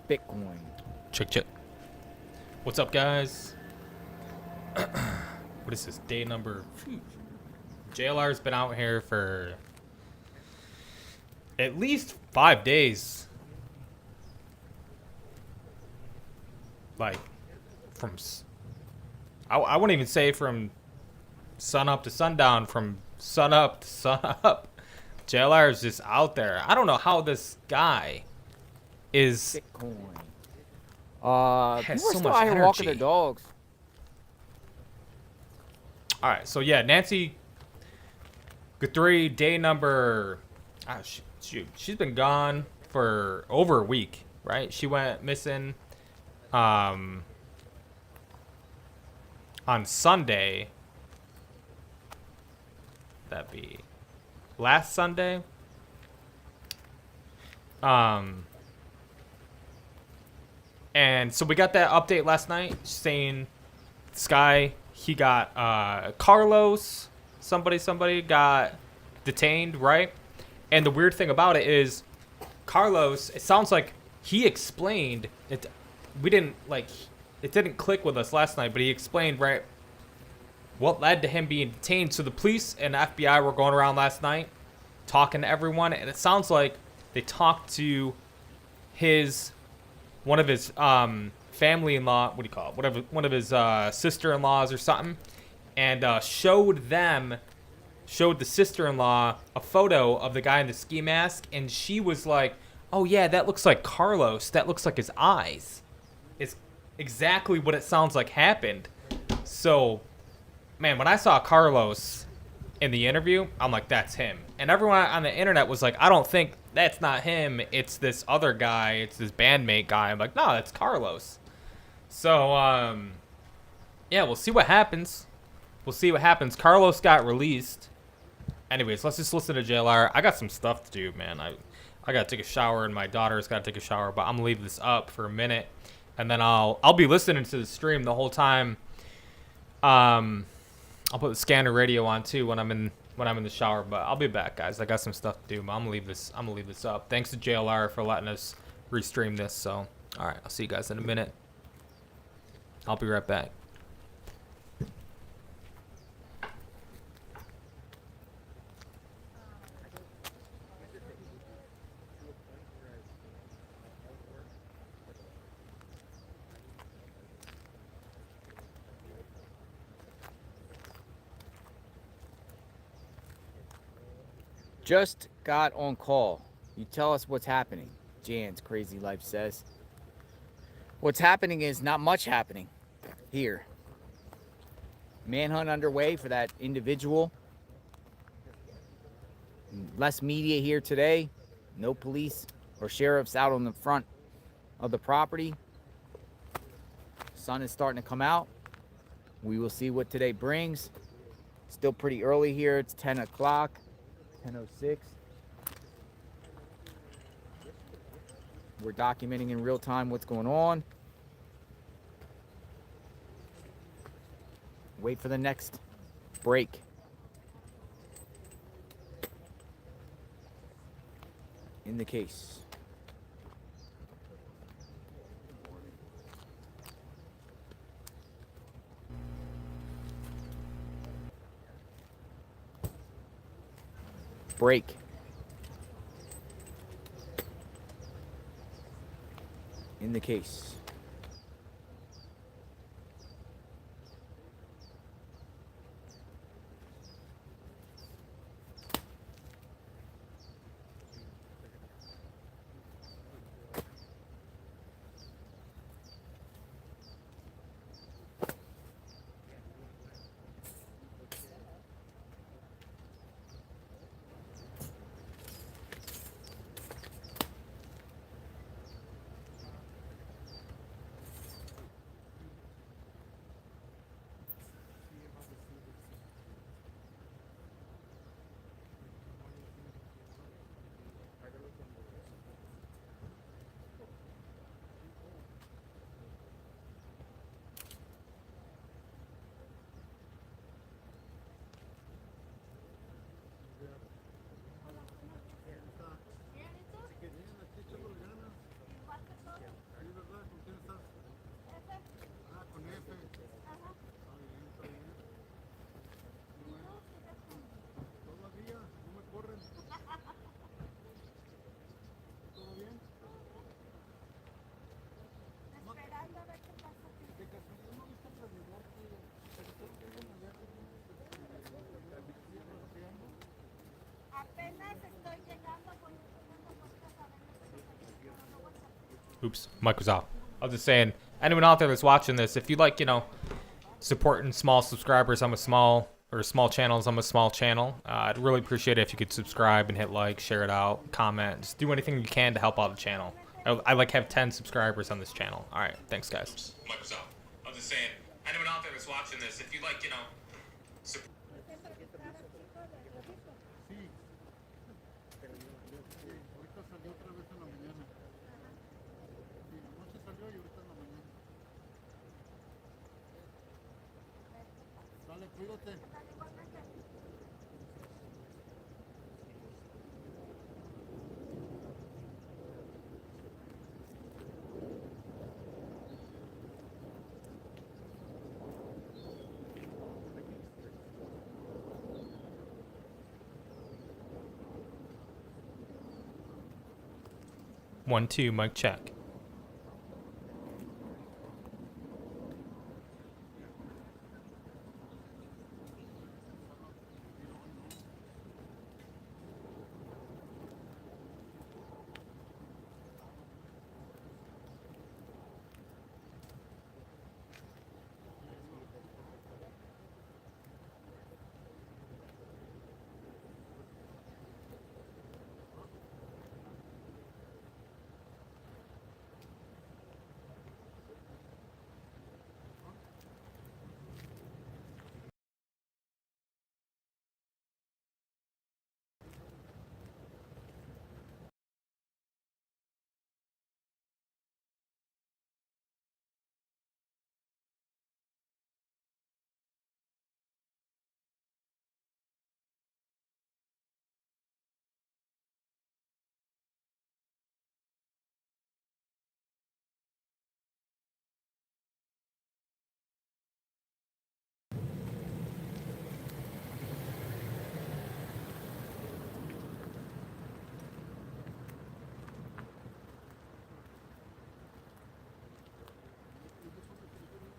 Bitcoin. Check. What's up, guys? What is this? Day number... JLR's been out here for at least 5 days. Like, from... I wouldn't even say from sun up to sundown, from sun up to sun up. JLR is just out there. I don't know how this guy is... Bitcoin. Has People are so still much out here walking their energy. dogs. All right, so yeah, Nancy Guthrie, day number... shoot, she's been gone for over a week, right? She went missing on Sunday. That'd be last Sunday. And so we got that update last night saying this guy, he got Carlos, somebody got detained, right? And the weird thing about it is Carlos, it sounds like he explained it. We didn't it didn't click with us last night, but he explained, right, what led to him being detained. So the police and FBI were going around last night talking to everyone, and it sounds like they talked to one of his family-in-law, what do you call it? Whatever, one of his sister-in-laws or something, and showed the sister-in-law a photo of the guy in the ski mask, and she was like, "Oh yeah, that looks like Carlos. That looks like his eyes." It's exactly what it sounds like happened. So, man, when I saw Carlos in the interview, I'm like, that's him. And everyone on the internet was like, I don't think that's not him. It's this other guy. It's this bandmate guy. I'm like, no, that's Carlos. So, yeah, we'll see what happens. Carlos got released. Anyways, let's just listen to JLR. I got some stuff to do, man. I got to take a shower, and my daughter's got to take a shower, but I'm going to leave this up for a minute. And then I'll be listening to the stream the whole time. I'll put the scanner radio on too when I'm in the shower, but I'll be back, guys. I got some stuff to do, but I'm gonna leave this up. Thanks to JLR for letting us restream this. So, all right, I'll see you guys in a minute. I'll be right back. Just got on call. You tell us what's happening, Jan's Crazy Life says. What's happening is not much happening here. Manhunt underway for that individual. Less media here today. No police or sheriffs out on the front of the property. Sun is starting to come out. We will see what today brings. Still pretty early here. It's 10 o'clock. 10:06. We're documenting in real time what's going on. Wait for the next break. In the case. Break. In the case. Oops, mic was off. I was just saying, anyone out there that's watching this, if you like, supporting small subscribers, small channels, I'm a small channel. I'd really appreciate it if you could subscribe and hit like, share it out, comment, just do anything you can to help out the channel. I like have 10 subscribers on this channel. All right, thanks guys. Oops, mic was off. I was just saying, anyone out there that's watching this, if you like, One, two, mic check.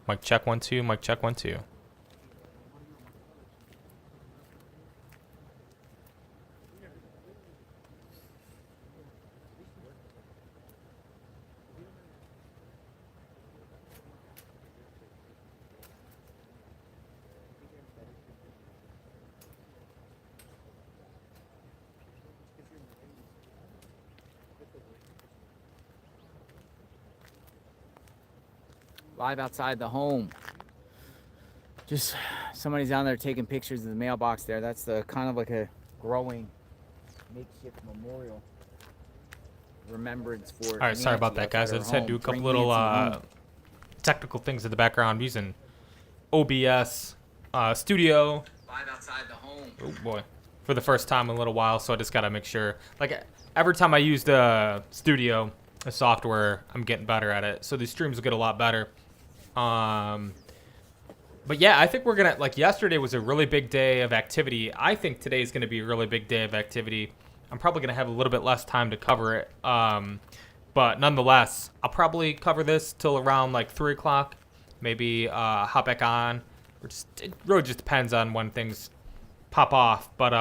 Mic check, 1, 2, mic check, 1, 2. Live outside the home. Just somebody's down there taking pictures of the mailbox there. That's the kind of like a growing makeshift memorial remembrance for. All right, sorry about that, guys. I just had to do a couple little technical things in the background. I'm using OBS Studio. Live outside the home. Oh boy, for the first time in a little while, so I just gotta make sure. Like every time I use the Studio, the software, I'm getting better at it. So these streams will get a lot better. But yeah, I think we're gonna, like, yesterday was a really big day of activity. I think today is gonna be a really big day of activity. I'm probably gonna have a little bit less time to cover it. But nonetheless, I'll probably cover this till around like 3 o'clock. Maybe hop back on. It really just depends on when things pop off. But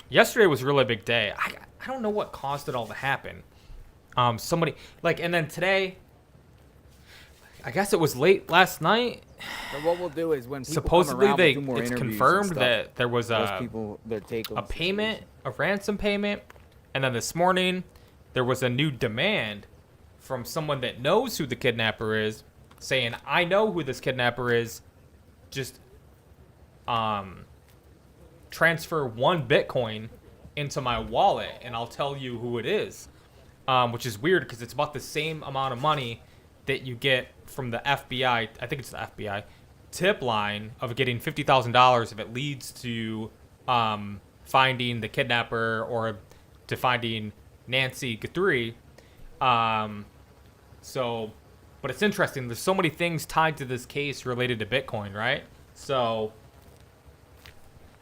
yesterday was a really big day. I don't know what caused it all to happen. Somebody, like, and then today, I guess it was late last night. So what we'll do is when people supposedly come around, we'll do more it's interviews confirmed and stuff. that there was Those people, their a payment, a ransom payment, and then this morning there was a new demand from someone that knows who the kidnapper is, saying, "I know who this kidnapper is. Just transfer 1 Bitcoin into my wallet, and I'll tell you who it is." Which is weird because it's about the same amount of money that you get from the FBI, I think it's the FBI, tip line of getting $50,000 if it leads to finding the kidnapper or to finding Nancy Guthrie. So, but it's interesting. There's so many things tied to this case related to Bitcoin, right? So,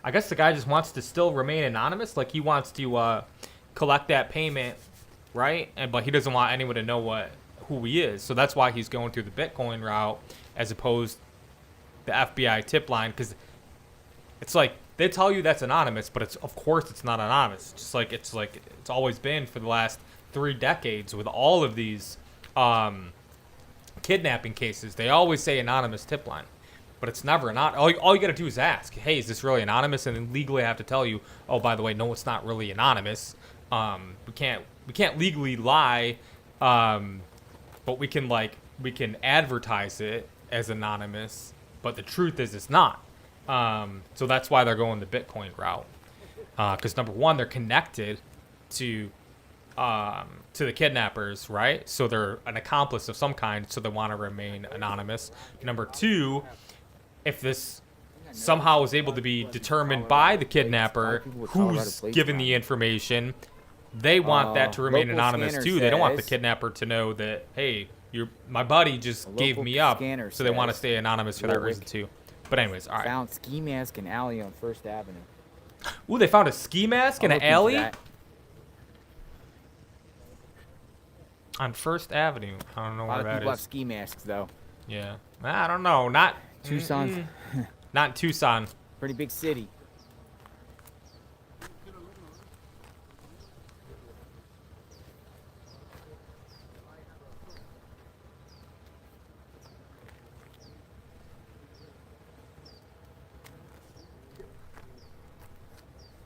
I guess the guy just wants to still remain anonymous. Like, he wants to collect that payment, right? But he doesn't want anyone to know who he is. So that's why he's going through the Bitcoin route as opposed to the FBI tip line, because it's like they tell you that's anonymous, but of course it's not anonymous. Just like it's always been for the last 3 decades with all of these kidnapping cases, they always say anonymous tip line. But it's never not. All you got to do is ask, hey, is this really anonymous? And then legally I have to tell you, oh, by the way, no, it's not really anonymous. We can't legally lie, but we can advertise it as anonymous. But the truth is, it's not. So that's why they're going the Bitcoin route. Because number one, they're connected to the kidnappers, right? So they're an accomplice of some kind, so they want to remain anonymous. Number two, if this somehow is able to be determined by the kidnapper who's given the information, they want that to remain anonymous too. They don't want the kidnapper to know that, hey, my buddy just gave me up, so they want to stay anonymous for that reason too. But anyways, all right. Found ski mask in alley on First Avenue. Ooh, they found a ski mask in an alley on First Avenue. I don't know where that is. A lot of people have ski masks though. Yeah, I don't know. Not Tucson. Not in Tucson. Pretty big city.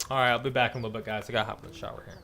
All right, I'll be back in a little bit, guys. I gotta hop in the shower here.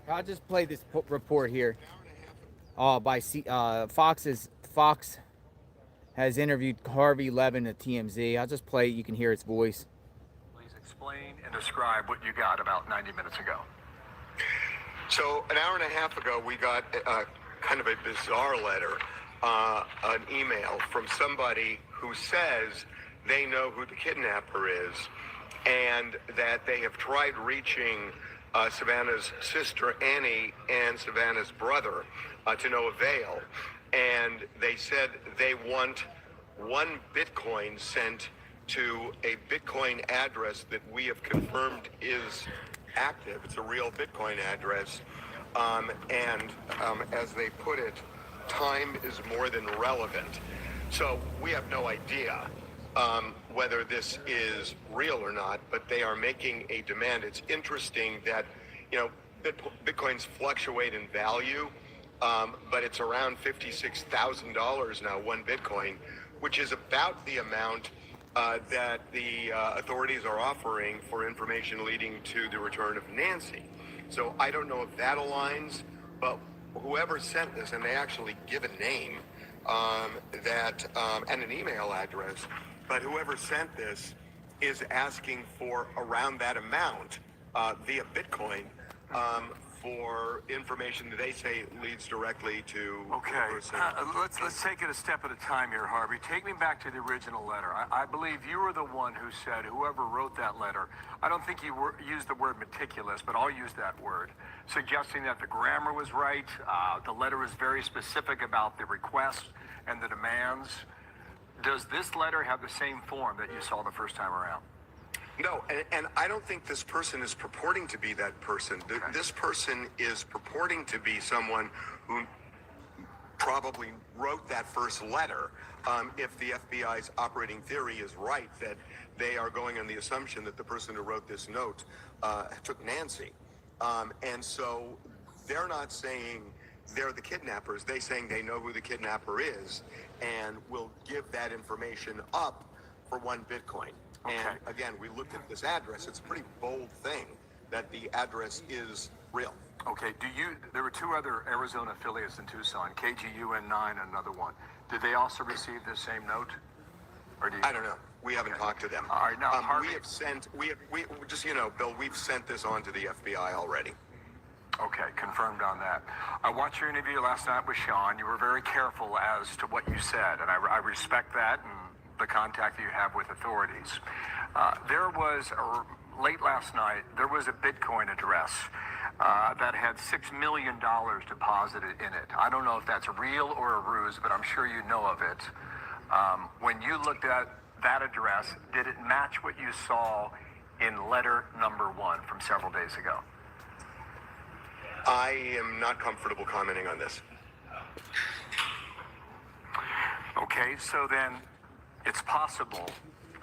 I'll just play this report here. By Fox has interviewed Harvey Levin at TMZ. I'll just play it. You can hear its voice. Please explain and describe what you got about 90 minutes ago. So an hour and a half ago, we got kind of a bizarre letter, an email from somebody who says they know who the kidnapper is and that they have tried reaching Savannah's sister Annie and Savannah's brother to no avail, and they said they want 1 Bitcoin sent to a Bitcoin address that we have confirmed is active. It's a real Bitcoin address, and as they put it, time is more than relevant. So we have no idea whether this is real or not, but they are making a demand. It's interesting that, you know, Bitcoins fluctuate in value, but it's around $56,000 now, 1 Bitcoin, which is about the amount that the authorities are offering for information leading to the return of Nancy. So I don't know if that aligns, but whoever sent this, and they actually give a name and an email address, but whoever sent this is asking for around that amount via Bitcoin for information that they say leads directly to Okay, the person. let's take it a step at a time here, Harvey. Take me back to the original letter. I believe you were the one who said, whoever wrote that letter, I don't think you used the word meticulous, but I'll use that word, suggesting that the grammar was right, the letter was very specific about the request and the demands. Does this letter have the same form that you saw the first time around? No, and I don't think this person is purporting to be that person. This person is purporting to be someone who probably wrote that first letter. If the FBI's operating theory is right, that they are going on the assumption that the person who wrote this note took Nancy. And so they're not saying they're the kidnappers. They're saying they know who the kidnapper is and will give that information up for 1 Bitcoin. Okay. And again, we looked at this address. It's a pretty bold thing that the address is real. Okay, there were 2 other Arizona affiliates in Tucson, KGUN9 and another one. Did they also receive this same note? Or do you... I don't know. We haven't talked to them. All right, now, Harvey... just, Bill, we've sent this on to the FBI already. Okay, confirmed on that. I watched your interview last night with Sean. You were very careful as to what you said, and I respect that and the contact that you have with authorities. Late last night, there was a Bitcoin address that had $6 million deposited in it. I don't know if that's real or a ruse, but I'm sure you know of it. When you looked at that address, did it match what you saw in letter number 1 from several days ago? I am not comfortable commenting on this. Okay, so then it's possible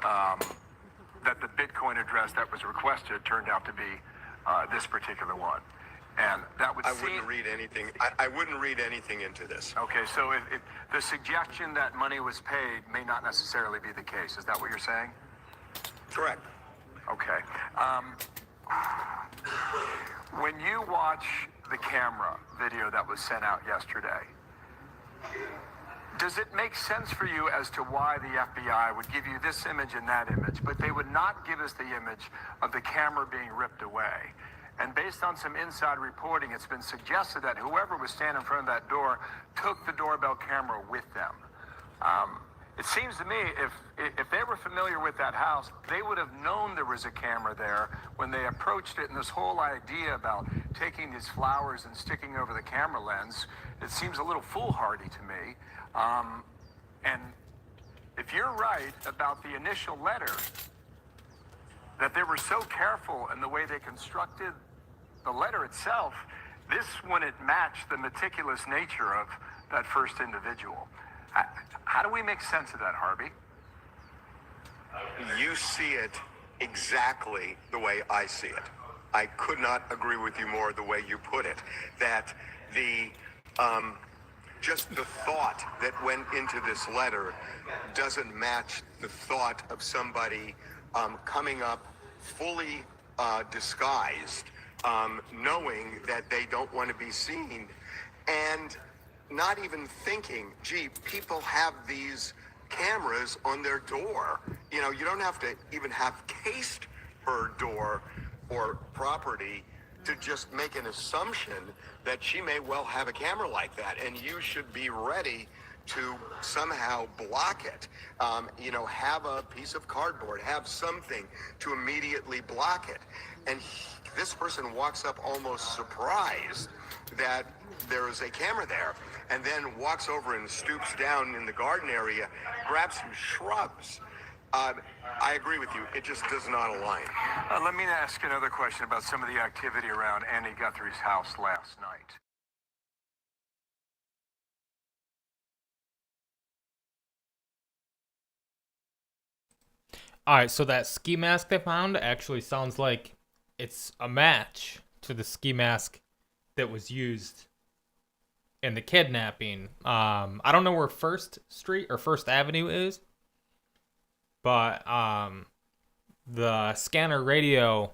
that the Bitcoin address that was requested turned out to be this particular one. And that would wouldn't read anything. I wouldn't read anything into this. Okay, so if the suggestion that money was paid may not necessarily be the case. Is that what you're saying? Correct. Okay. When you watch the camera video that was sent out yesterday, does it make sense for you as to why the FBI would give you this image and that image, but they would not give us the image of the camera being ripped away? And based on some inside reporting, it's been suggested that whoever was standing in front of that door took the doorbell camera with them. It seems to me if they were familiar with that house, they would have known there was a camera there when they approached it. And this whole idea about taking these flowers and sticking over the camera lens, it seems a little foolhardy to me. And if you're right about the initial letter, that they were so careful in the way they constructed the letter itself, this wouldn't match the meticulous nature of that first individual. How do we make sense of that, Harvey? You see it exactly the way I see it. I could not agree with you more the way you put it. That just the thought that went into this letter doesn't match the thought of somebody coming up fully disguised, knowing that they don't want to be seen, and not even thinking, gee, people have these cameras on their door. You know, you don't have to even have cased her door or property to just make an assumption that she may well have a camera like that, and you should be ready to somehow block it. Have a piece of cardboard, have something to immediately block it. And this person walks up almost surprised that there is a camera there, and then walks over and stoops down in the garden area, grabs some shrubs. I agree with you. It just does not align. Let me ask another question about some of the activity around Nancy Guthrie's house last night. All right, so that ski mask they found actually sounds like it's a match to the ski mask that was used in the kidnapping. I don't know where First Street or First Avenue is, but the scanner radio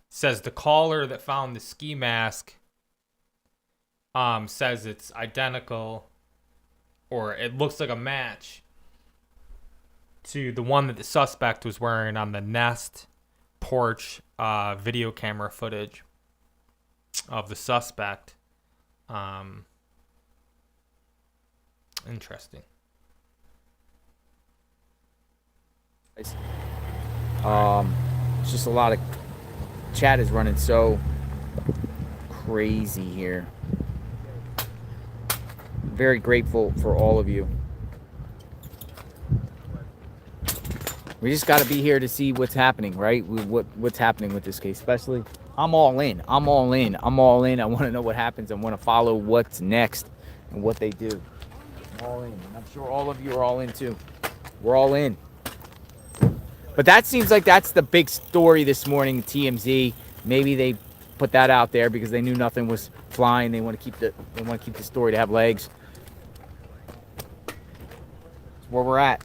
says the caller that found the ski mask says it's identical, or it looks like a match to the one that the suspect was wearing on the Nest porch video camera footage of the suspect. Interesting. It's just a lot of chat is running so crazy here. Very grateful for all of you. We just got to be here to see what's happening, right? What's happening with this case, especially. I'm all in. I'm all in. I'm all in. I want to know what happens. I want to follow what's next and what they do. I'm all in. And I'm sure all of you are all in too. We're all in. But that seems like that's the big story this morning, TMZ. Maybe they put that out there because they knew nothing was flying. They want to keep the story to have legs. That's where we're at.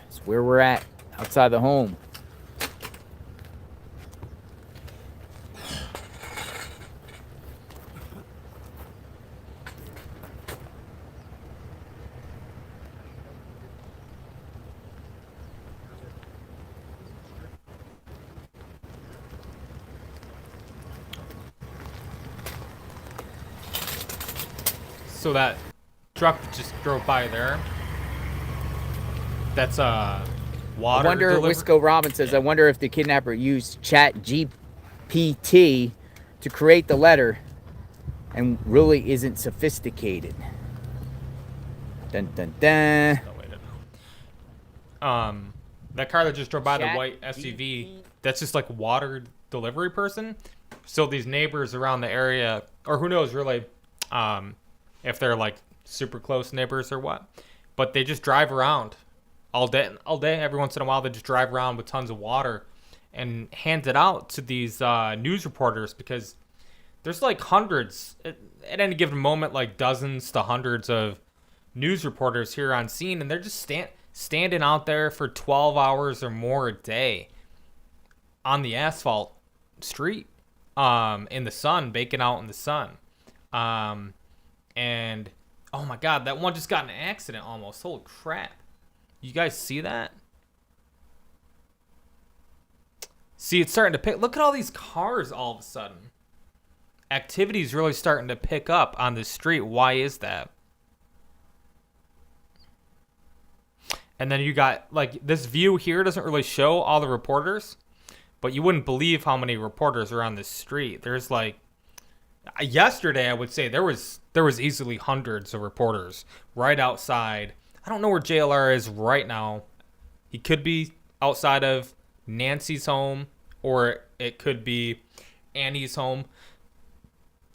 It's where we're at outside the home. So that truck that just drove by there, that's water. I wonder, delivery? Wisco Robin says, I wonder if the kidnapper used Chat GPT to create the letter and really isn't sophisticated. Dun dun dun. That car that just drove by, the Chat white SUV, GPT. that's just like water delivery person. So these neighbors around the area, or who knows really, if they're like super close neighbors or what, but they just drive around all day. Every once in a while, they just drive around with tons of water and hand it out to these news reporters, because there's like hundreds at any given moment, like dozens to hundreds of news reporters here on scene, and they're just standing out there for 12 hours or more a day on the asphalt street, in the sun, baking out in the sun. And oh my God, that one just got in an accident almost. Holy crap. You guys see that? See, it's starting to pick. Look at all these cars all of a sudden. Activity's really starting to pick up on the street. Why is that? And then you got, like, this view here doesn't really show all the reporters, but you wouldn't believe how many reporters are on this street. There's like, yesterday I would say there was easily hundreds of reporters right outside. I don't know where JLR is right now. He could be outside of Nancy's home, or it could be Annie's home.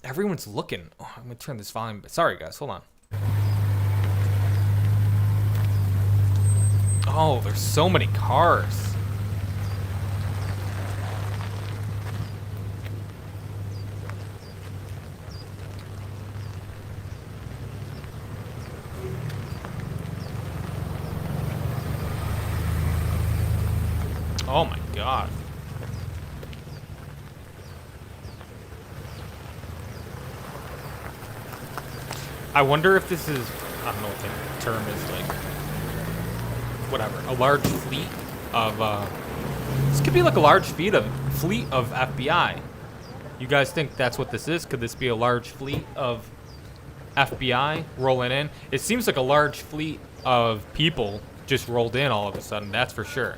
Everyone's looking. Oh, I'm gonna turn this volume. Sorry guys, hold on. Oh, there's so many cars. Oh my God. I wonder if this is, I don't know what the term is, like, whatever, a large fleet of, this could be like a large fleet of FBI. You guys think that's what this is? Could this be a large fleet of FBI rolling in? It seems like a large fleet of people just rolled in all of a sudden, that's for sure.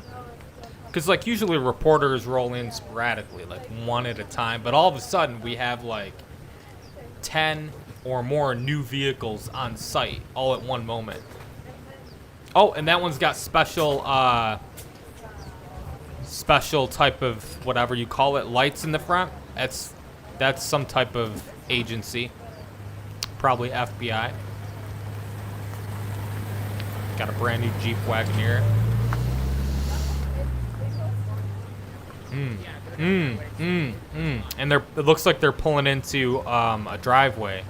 Because, like, usually reporters roll in sporadically, like one at a time. But all of a sudden, we have, like, 10 or more new vehicles on site all at one moment. Oh, and that one's got special type of whatever you call it, lights in the front. That's some type of agency. Probably FBI. Got a brand new Jeep Wagoneer. And it looks like they're pulling into a driveway.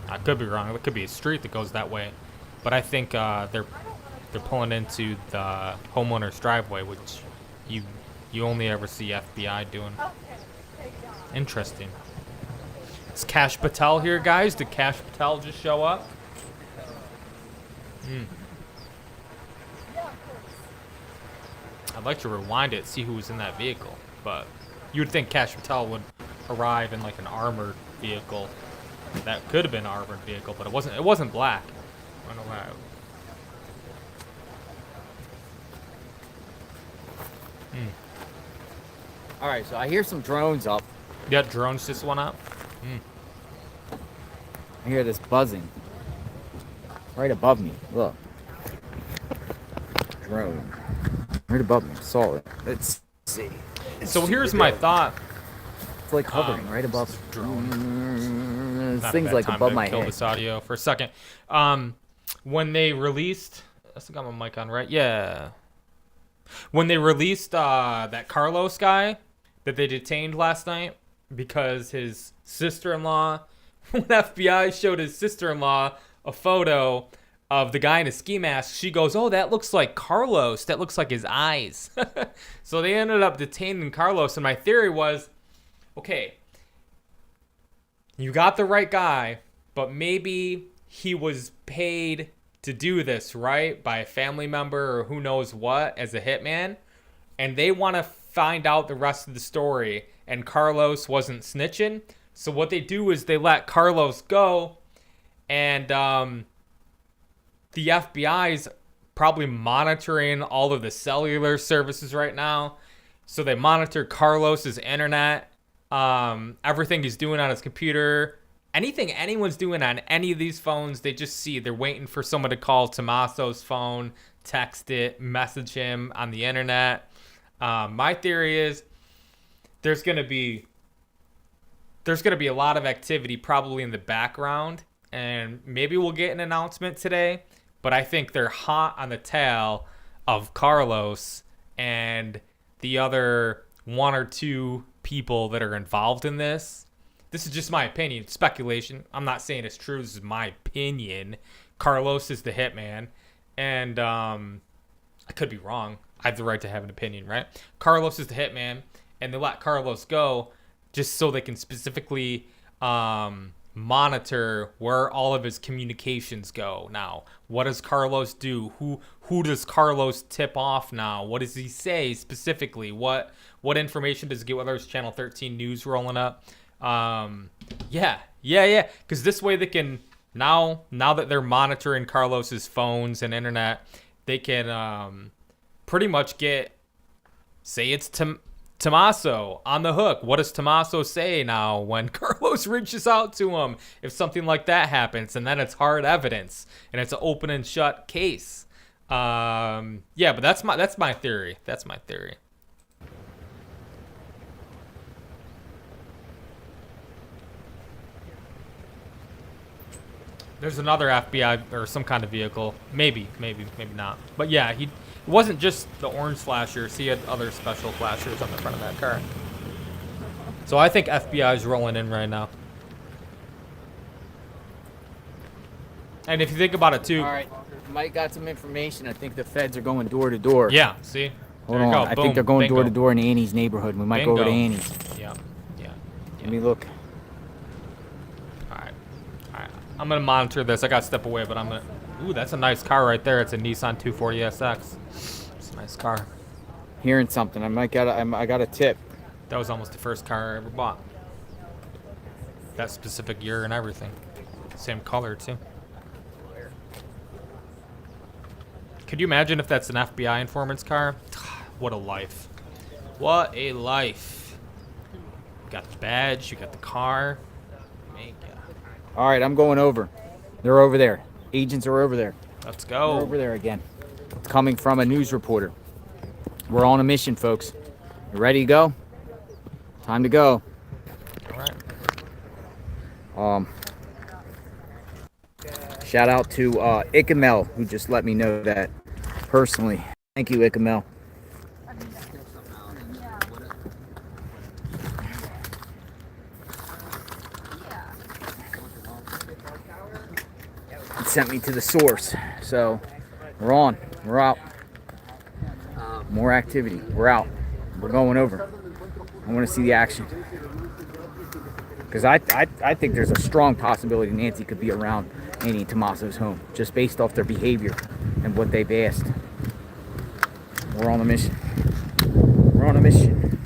I could be wrong. It could be a street that goes that way. But I think they're pulling into the homeowner's driveway, which you only ever see FBI doing. Interesting. Is Cash Patel here, guys? Did Cash Patel just show up? I'd like to rewind it, see who was in that vehicle, but you would think Cash Patel would arrive in like an armored vehicle. That could have been an armored vehicle, but it wasn't. It wasn't black. I don't know why. All right, so I hear some drones up. Yeah, drones just went up. I hear this buzzing right above me. Look, drone right above me. Saw it. Let's see. So here's my thought. It's like hovering right above. This thing's like above my kill head. this audio for a second. When they released, I still got my mic on, right? Yeah. When they released that Carlos guy that they detained last night because his sister-in-law, when FBI showed his sister-in-law a photo of the guy in a ski mask, she goes, "Oh, that looks like Carlos. That looks like his eyes." So they ended up detaining Carlos, and my theory was, okay, you got the right guy, but maybe he was paid to do this, right? By a family member or who knows what as a hitman. And they want to find out the rest of the story. And Carlos wasn't snitching. So what they do is they let Carlos go. And the FBI's probably monitoring all of the cellular services right now. So they monitor Carlos's internet. Everything he's doing on his computer. Anything anyone's doing on any of these phones, they just see. They're waiting for someone to call Tommaso's phone, text it, message him on the internet. My theory is there's gonna be a lot of activity probably in the background, and maybe we'll get an announcement today. But I think they're hot on the tail of Carlos and the other one or two people that are involved in this. This is just my opinion, speculation. I'm not saying it's true. This is my opinion. Carlos is the hitman, and I could be wrong. I have the right to have an opinion, right? Carlos is the hitman, and they let Carlos go just so they can specifically monitor where all of his communications go. Now, what does Carlos do? Who does Carlos tip off now? What does he say specifically? What information does he get? Whether it's Channel 13 News rolling up. Yeah. Because this way they can now that they're monitoring Carlos's phones and internet, they can pretty much say it's Tommaso on the hook. What does Tommaso say now when Carlos reaches out to him? If something like that happens, and then it's hard evidence and it's an open and shut case. But that's my theory. That's my theory. There's another FBI or some kind of vehicle. Maybe not. But yeah, it wasn't just the orange flashers. He had other special flashers on the front of that car. So I think FBI is rolling in right now. And if you think about it too. All right, Mike got some information. I think the feds are going door to door. Yeah, see? Hold there you on. go. I Boom. think they're going Bingo. door to door in Annie's neighborhood. We might go over to Bingo. Annie's. Yeah. Let me look. All right. I'm going to monitor this. I got to step away, but I'm going to... Ooh, that's a nice car right there. It's a Nissan 240SX. It's a nice car. Hearing something. I got a tip. That was almost the first car I ever bought. That specific year and everything. Same color, too. Could you imagine if that's an FBI informant's car? What a life. What a life. You got the badge. You got the car. All right, I'm going over. They're over there. Agents are over there. Let's go. They're over there again. It's coming from a news reporter. We're on a mission, folks. You ready to go? Time to go. All right. Shout out to Ikamel, who just let me know that personally. Thank you, Ikamel. sent me to the source. So we're on. We're out. More activity. We're out. We're going over. I want to see the action. Because I think there's a strong possibility Nancy could be around Annie and Tommaso's home, just based off their behavior and what they've asked. We're on a mission. We're on a mission.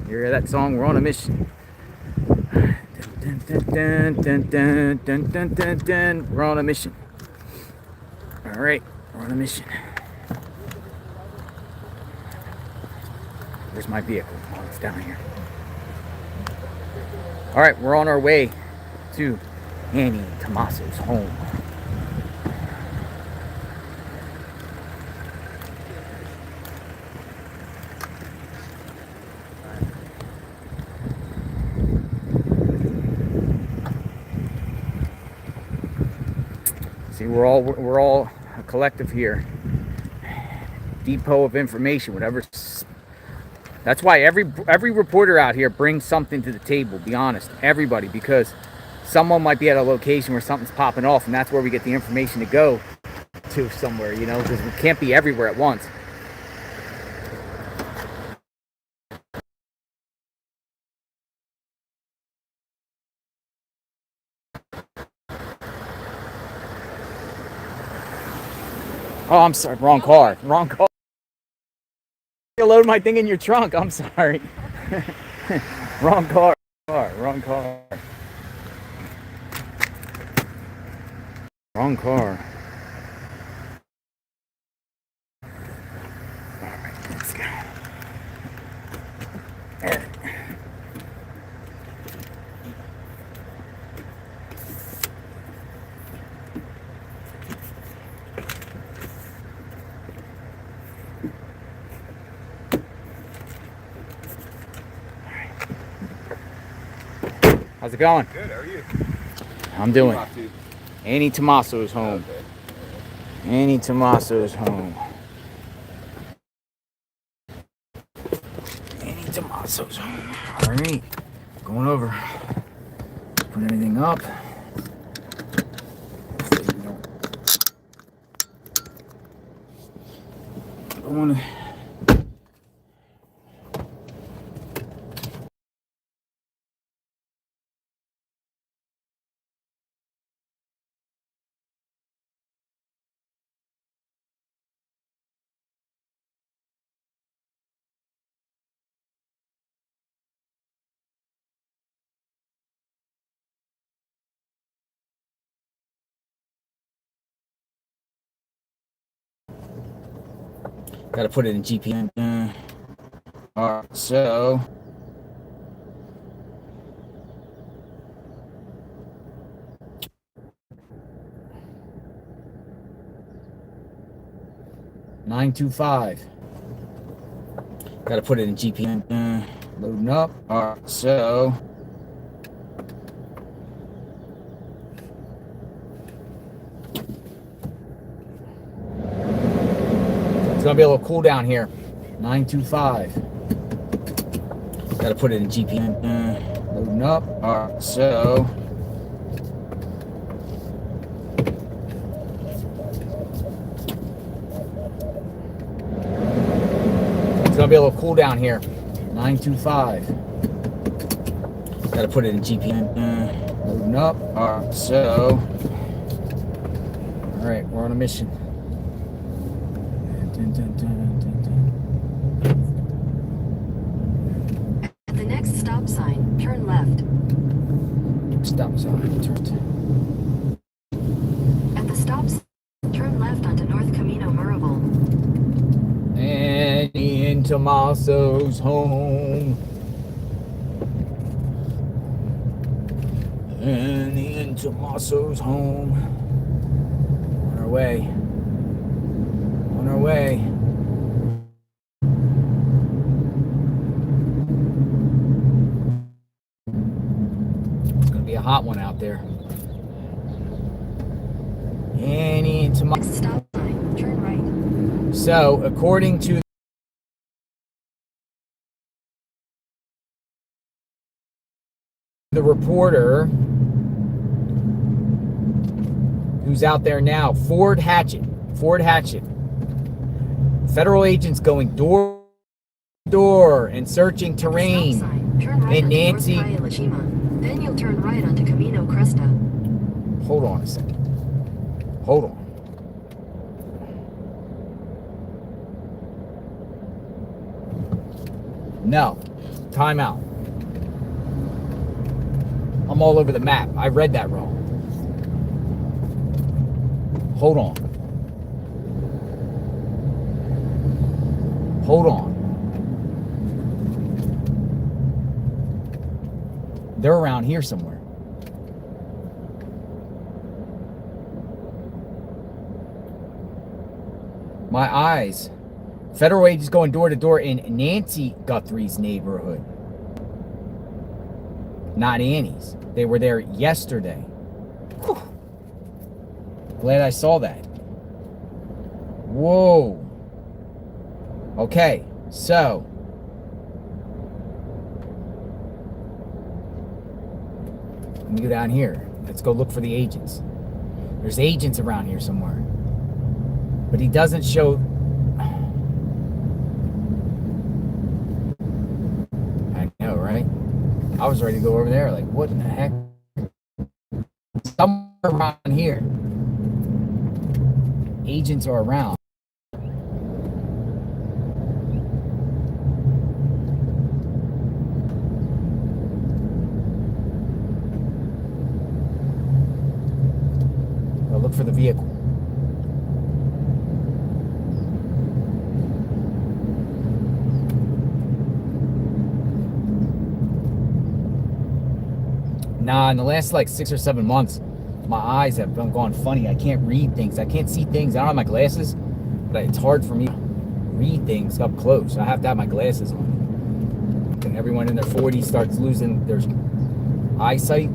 You hear that song? We're on a mission. Dun, dun, dun, dun, dun, dun, dun, dun, dun. We're on a mission. All right, we're on a mission. Where's my vehicle? Oh, it's down here. All right, we're on our way to Annie and Tommaso's home. See, we're all a collective here. Depot of information, whatever. That's why every reporter out here brings something to the table, be honest. Everybody, because someone might be at a location where something's popping off, and that's where we get the information to go to somewhere, you know, because we can't be everywhere at once. Oh, I'm sorry, wrong car. Wrong car. You load my thing in your trunk. I'm sorry. Wrong car. Wrong car. Wrong car. All right, let's go. How's it going? Good, how are you? I'm doing. Annie Tommaso's home. Okay. Annie Tommaso's home. Annie Tommaso's home. All right, going over. Put everything up. Going. Gotta put it in GPS. Alright, so $925. Gotta put it in GPS. Loading up. Alright, so it's gonna be a little cool down here. 925. Gotta put it in GPS. Loading up. Alright, so it's gonna be a little cool down here. 925. Gotta put it in GPS. Loading up. Alright, so alright, we're on a mission. Dun, dun, dun, dun, dun. At the next stop sign, turn left. Stop sign, turn. At the stop sign, turn left onto North Camino Murable. Annie and Tommaso's home. Annie and Tommaso's home. On our way. On our way. It's gonna be a hot one out there. Annie and Tommaso. Next stop sign, turn right. So, according to the reporter, who's out there now. Ford Hatchet. Federal agents going door to door and searching terrain. Stop sign. Turn right And onto Nancy, North Playa La Chima. Then you'll turn right onto Camino Cresta. hold on a second. Hold on. No. Time out. I'm all over the map. I read that wrong. Hold on. Hold on. They're around here somewhere. My eyes. Federal agents going door to door in Nancy Guthrie's neighborhood. Not Annie's. They were there yesterday. Whew. Glad I saw that. Whoa. Okay, so. Let me go down here. Let's go look for the agents. There's agents around here somewhere. But he doesn't show. I know, right? I was ready to go over there. Like, what in the heck? Somewhere around here. Agents are around. I'll look for the vehicle. Nah, in the last like 6 or 7 months, my eyes have gone funny. I can't read things. I can't see things. I don't have my glasses, but it's hard for me to read things up close. I have to have my glasses on. And everyone in their 40s starts losing their eyesight.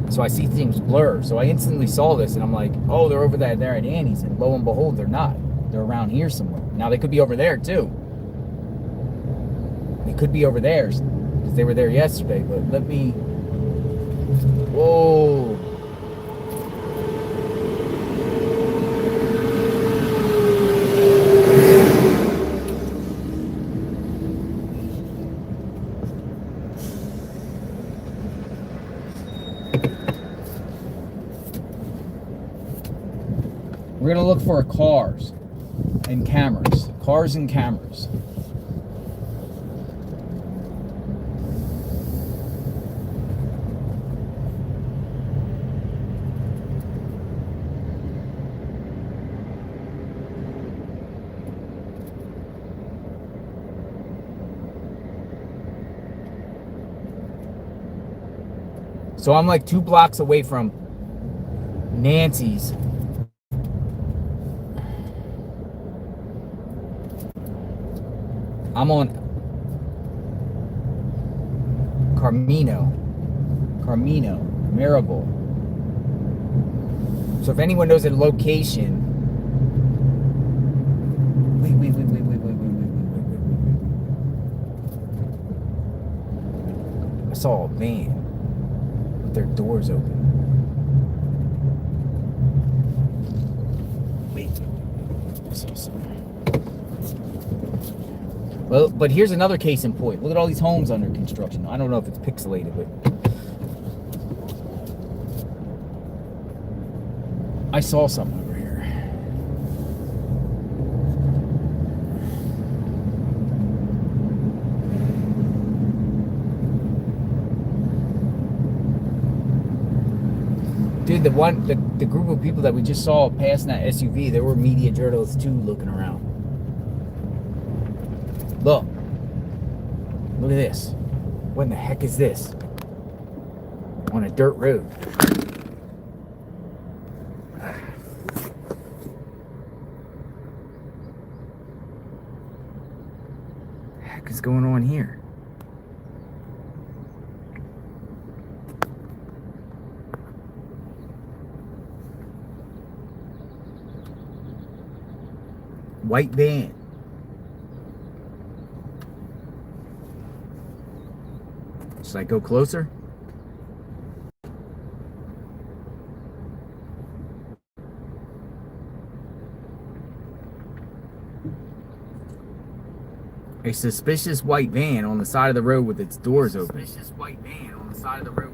So I see things blur. So I instantly saw this and I'm like, oh, they're over there at Annie's. And lo and behold, they're not. They're around here somewhere. Now they could be over there too. They could be over there because they were there yesterday. But let me... Whoa. We're gonna look for cars and cameras. Cars and cameras. So I'm like 2 blocks away from Nancy's. I'm on Camino, Marable. So if anyone knows a location, wait. I saw a van with their doors open. Wait, I saw something. Well, but here's another case in point. Look at all these homes under construction. I don't know if it's pixelated, but I saw something over here. Dude, the group of people that we just saw passing that SUV, there were media journalists too looking around. Look at this. What in the heck is this? On a dirt road. What the heck is going on here? White van. Should I go closer? A suspicious white van on the side of the road with its doors open. Suspicious white van on the side of the road.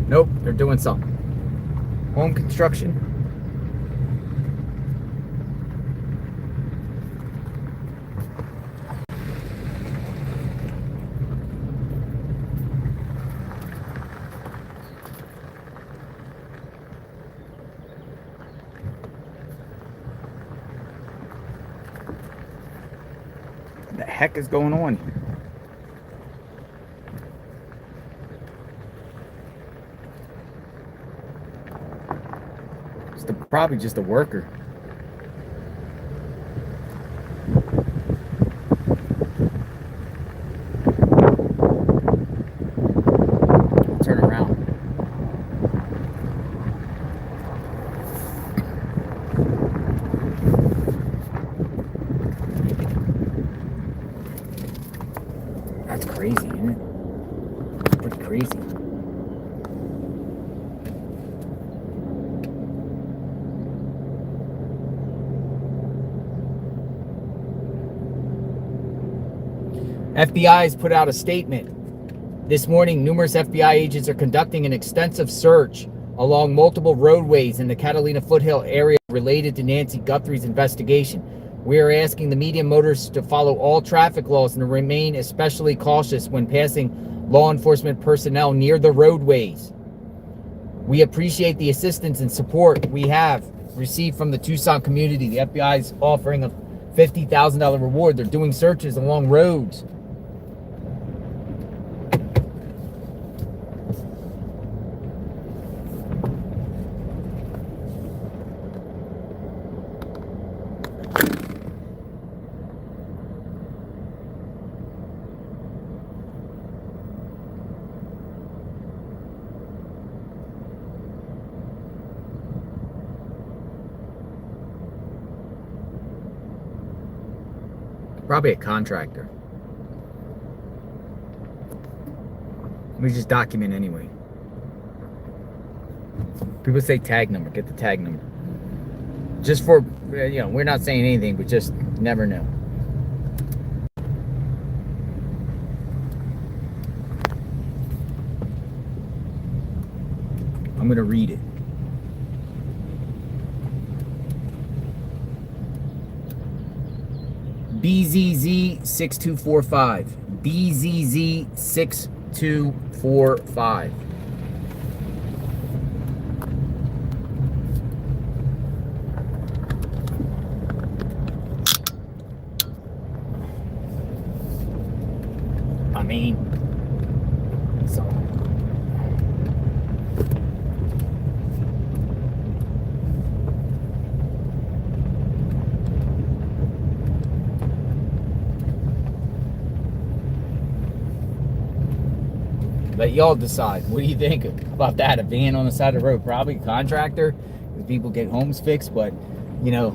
Nope, they're doing something. Home construction. What the heck is going on here? Probably just a worker. Turn around. That's crazy, isn't it? Pretty crazy. FBI has put out a statement. This morning, numerous FBI agents are conducting an extensive search along multiple roadways in the Catalina Foothills area related to Nancy Guthrie's investigation. We are asking the medium motorists to follow all traffic laws and to remain especially cautious when passing law enforcement personnel near the roadways. We appreciate the assistance and support we have received from the Tucson community. The FBI is offering a $50,000 reward. They're doing searches along roads. Probably a contractor. We just document anyway. People say tag number. Get the tag number. Just for, you know, we're not saying anything, but just never know. I'm going to read it. BZZ6245. BZZ6245. I mean, so. Let y'all decide. What do you think about that? A van on the side of the road, probably a contractor, because people get homes fixed. But you know,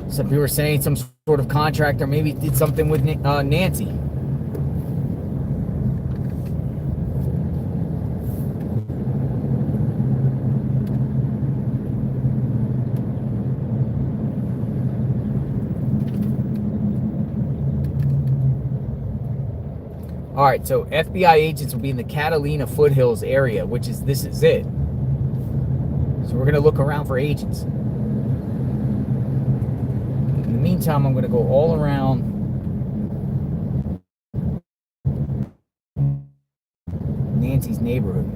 some people are saying some sort of contractor maybe did something with Nancy. All right, so FBI agents will be in the Catalina Foothills area, which is, this is it. So we're gonna look around for agents. In the meantime, I'm gonna go all around Nancy's neighborhood.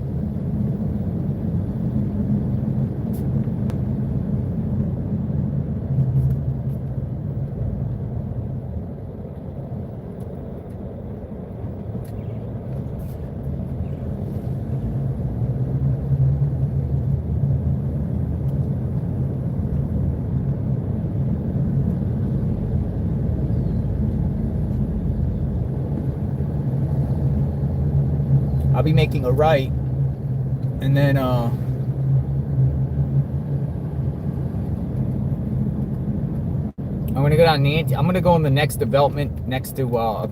I'll be making a right, and then I'm gonna go down Nancy. I'm gonna go on the next development next to. I'm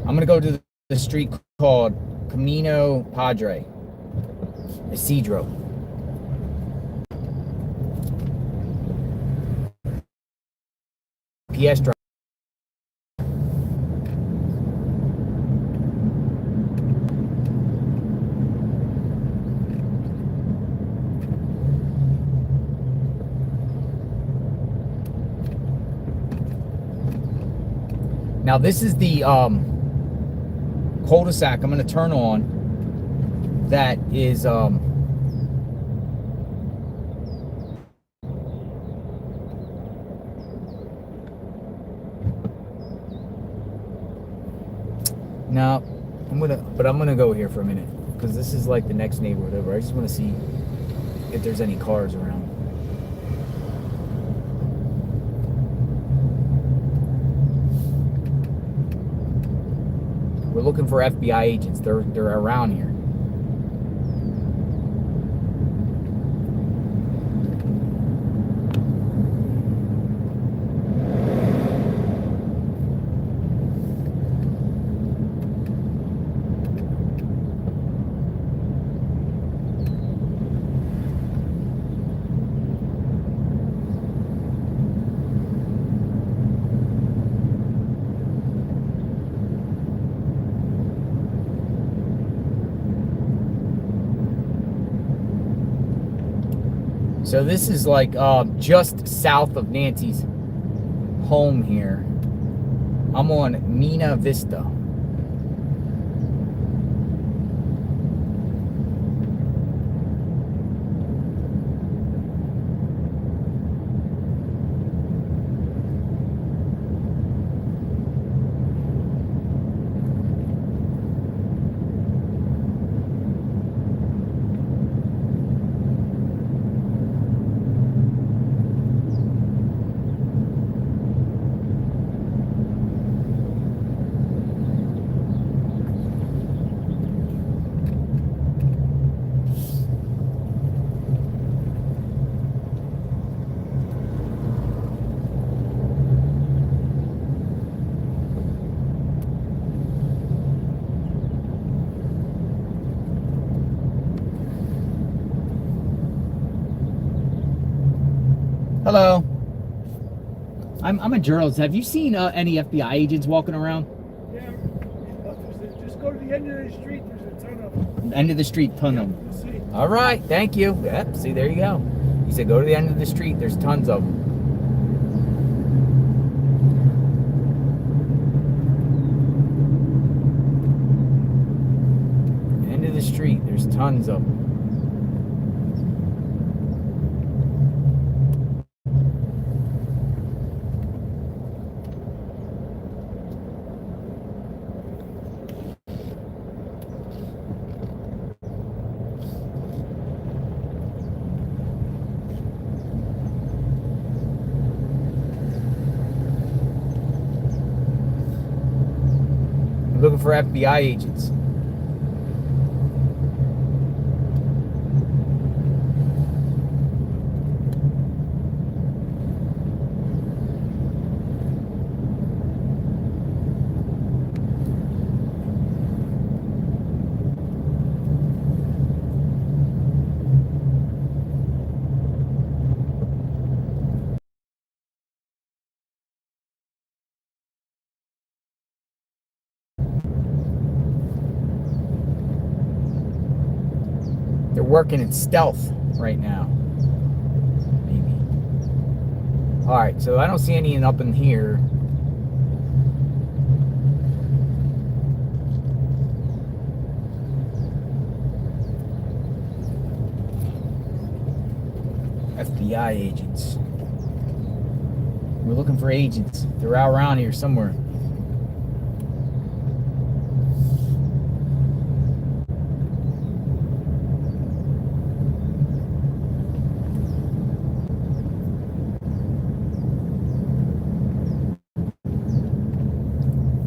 gonna go to the street called Camino Padre, Isidro. PS drive. Now this is the cul-de-sac I'm going to turn on. That is no, I'm gonna go here for a minute because this is like the next neighborhood over. I just want to see if there's any cars around. We're looking for FBI agents. They're around here. So this is like just south of Nancy's home here. I'm on Mina Vista. Hello. I'm a journalist. Have you seen any FBI agents walking around? Yeah, just go to the end of the street. There's a ton of them. End of the street, ton of them. You'll see. All right, thank you. Yep, see, there you go. You said go to the end of the street. There's tons of them. End of the street. There's tons of them. Looking for FBI agents. They're working in stealth right now. Maybe. Alright, so I don't see any up in here. FBI agents. We're looking for agents. They're out around here somewhere.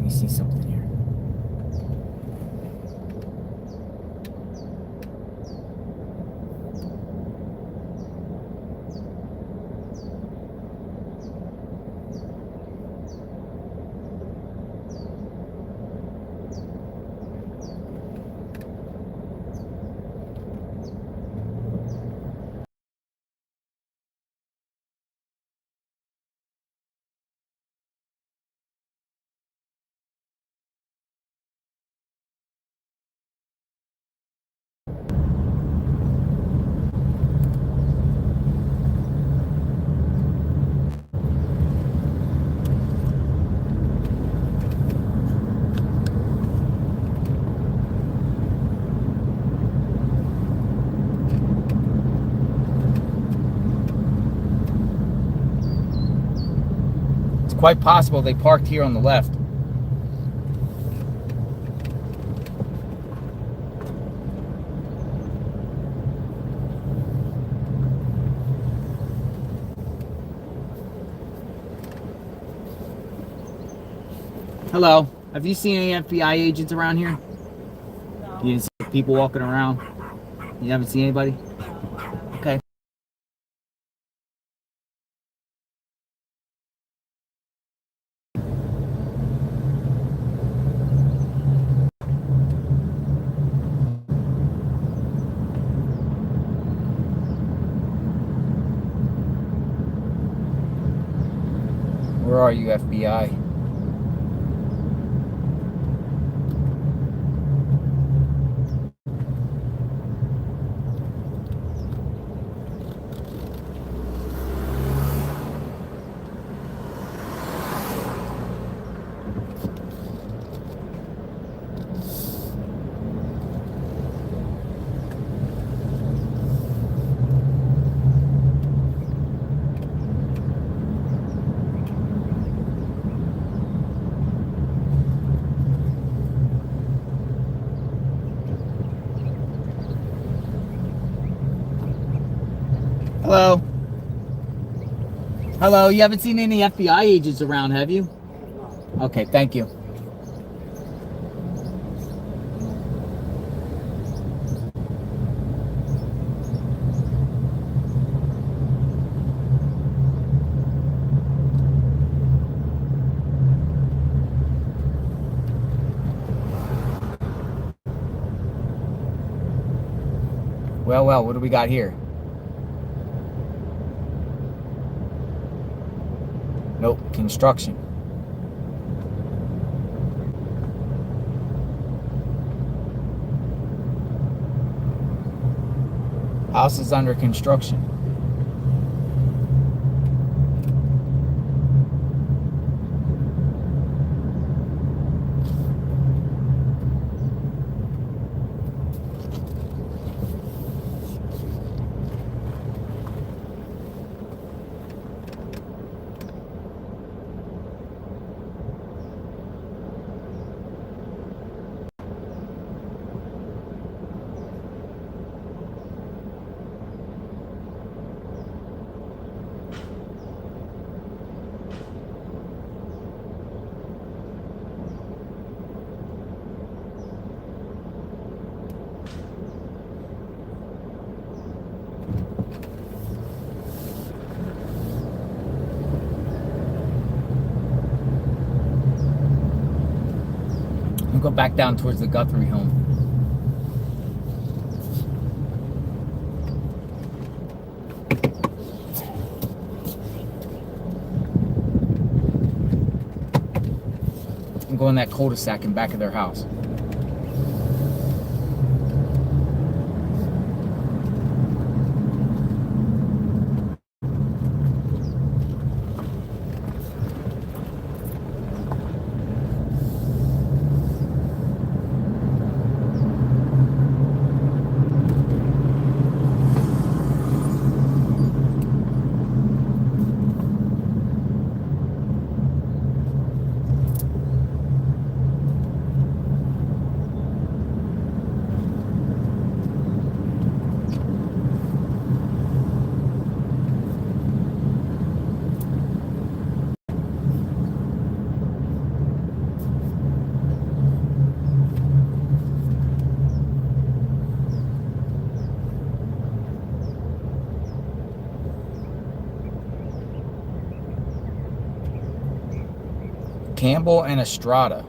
See something here. quite possible they parked here on the left. Hello. Have you seen any FBI agents around here? No. You didn't see people walking around? You haven't seen anybody? Okay. Where are you, FBI? Hello? Hello, you haven't seen any FBI agents around, have you? Okay, thank you. Well, what do we got here? Nope, construction. House is under construction. We'll go back down towards the Guthrie home. I'm going that cul-de-sac in back of their house. Campbell and Estrada.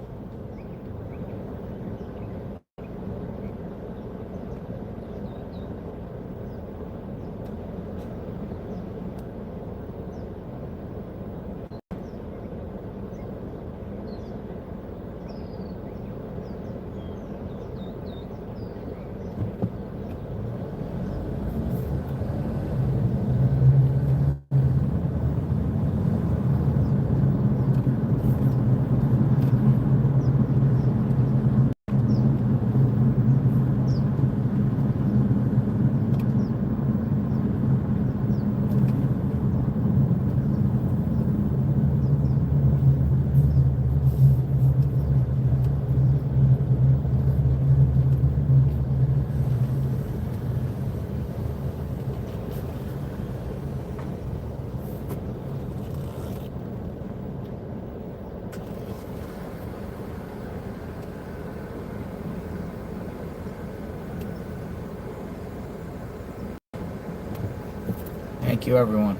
Thank you, everyone.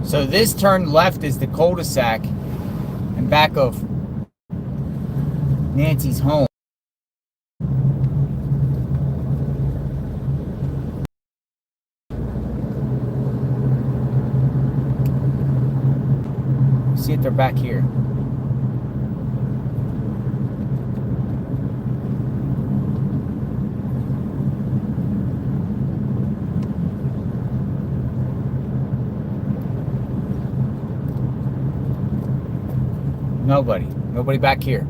So this turn left is the cul-de-sac in back of Nancy's home. See if they're back here. Nobody back here.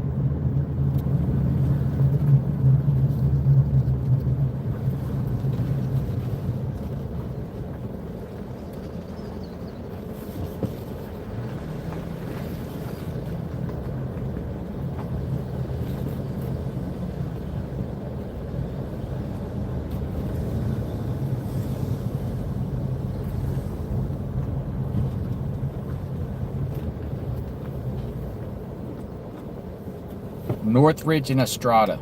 Northridge and Estrada.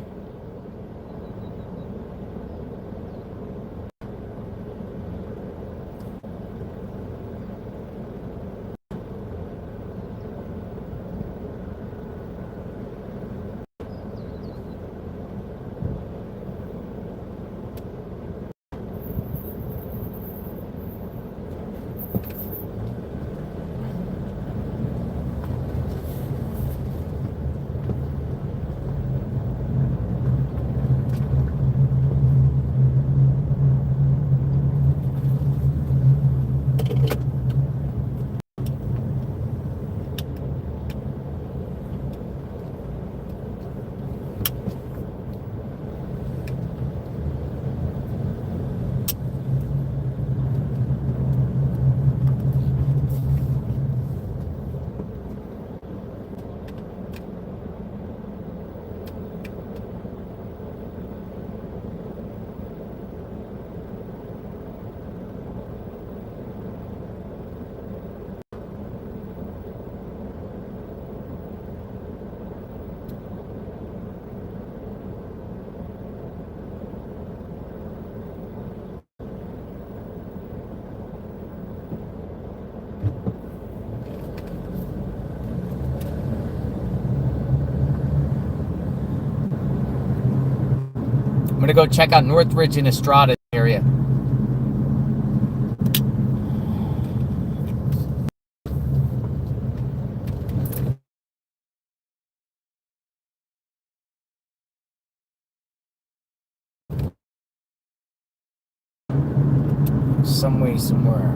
I'm gonna go check out Northridge and Estrada area. Some way, somewhere.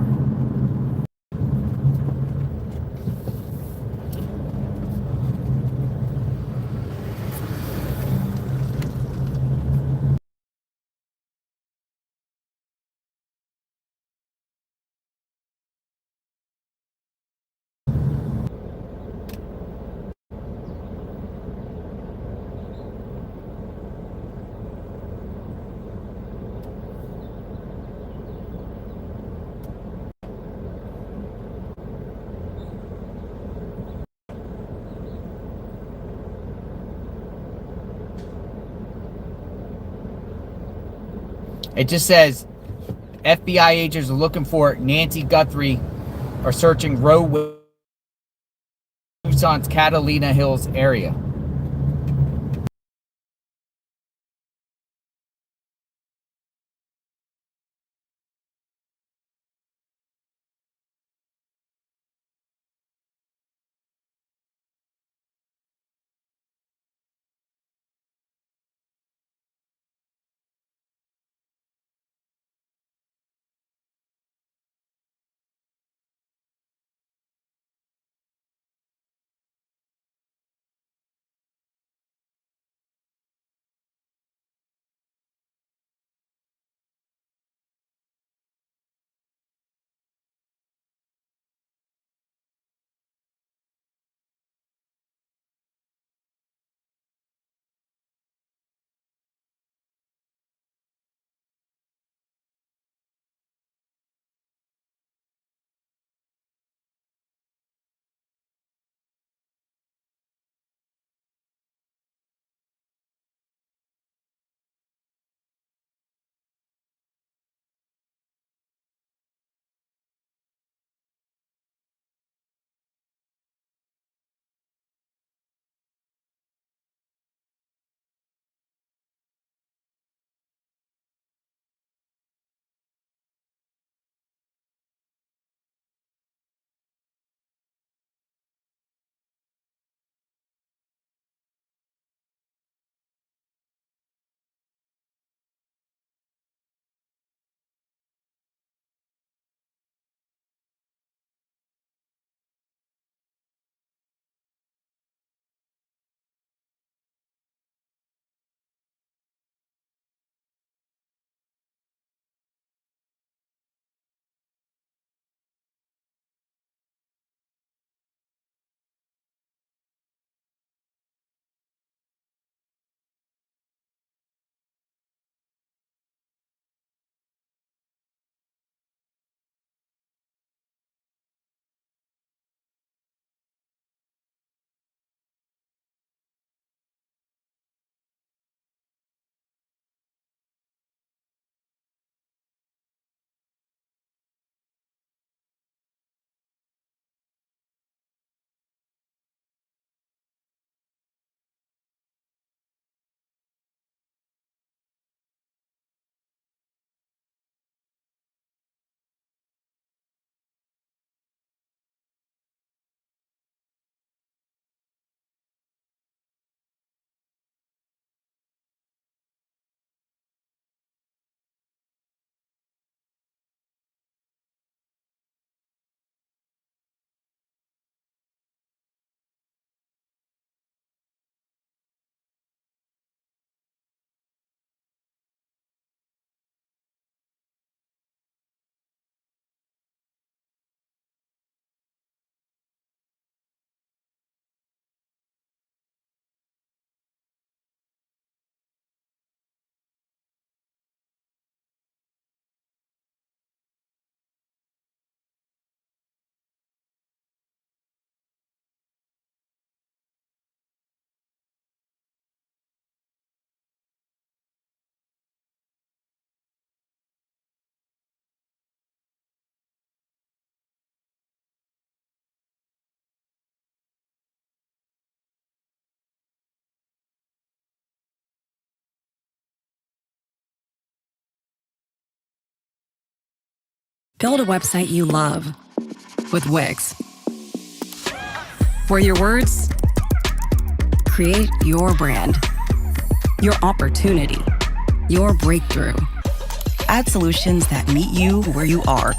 It just says FBI agents are looking for Nancy Guthrie, are searching roadway Tucson's Catalina Hills area. Build a website you love with Wix. Where your words create your brand, your opportunity, your breakthrough. Add solutions that meet you where you are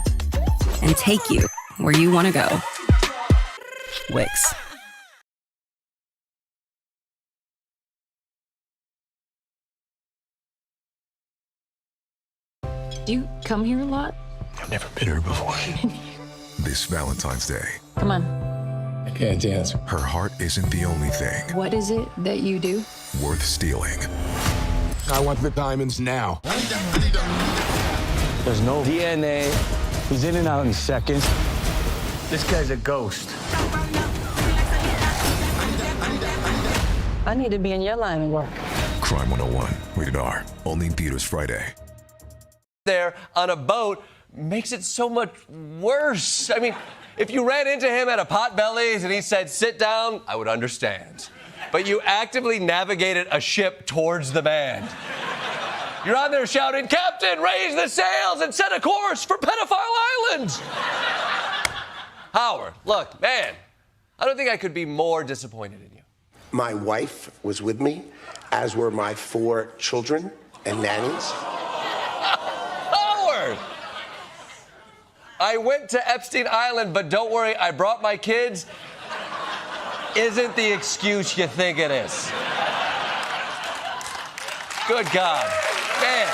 and take you where you want to go. Wix. Do you come here a lot? I've never been here before. This Valentine's Day, Come on. I can't dance. her heart isn't the only thing What is it that you do? worth stealing. I want the diamonds now. There's no DNA. He's in and out in seconds. This guy's a ghost. I need to be in your line of work. Crime 101, rated R. Only in theaters Friday. There on a boat makes it so much worse. I mean, if you ran into him at a Potbelly's and he said, sit down, I would understand. But you actively navigated a ship towards the man. You're on there shouting, Captain, raise the sails and set a course for Pedophile Island. Howard, look, man, I don't think I could be more disappointed in you. My wife was with me, as were my 4 children and nannies. Howard! I went to Epstein Island, but don't worry, I brought my kids. Isn't the excuse you think it is. Good God. Man.